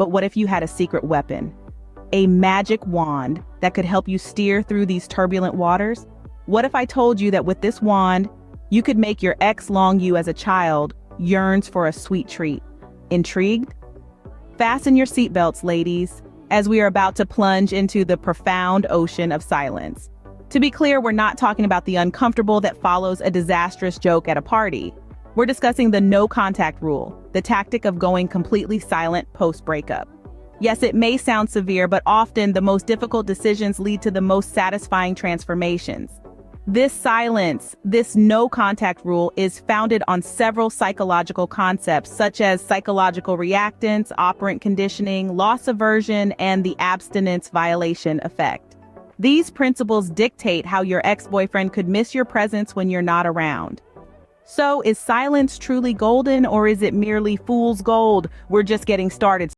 But what if you had a secret weapon? A magic wand that could help you steer through these turbulent waters? What if I told you that with this wand, you could make your ex long you as a child yearns for a sweet treat? Intrigued? Fasten your seatbelts, ladies, as we are about to plunge into the profound ocean of silence. To be clear, we're not talking about the uncomfortable that follows a disastrous joke at a party. We're discussing the no contact rule, the tactic of going completely silent post-breakup. Yes, it may sound severe, but often the most difficult decisions lead to the most satisfying transformations. This silence, this no contact rule, is founded on several psychological concepts such as psychological reactance, operant conditioning, loss aversion, and the abstinence violation effect. These principles dictate how your ex-boyfriend could miss your presence when you're not around. So, is silence truly golden, or is it merely fool's gold? We're just getting started.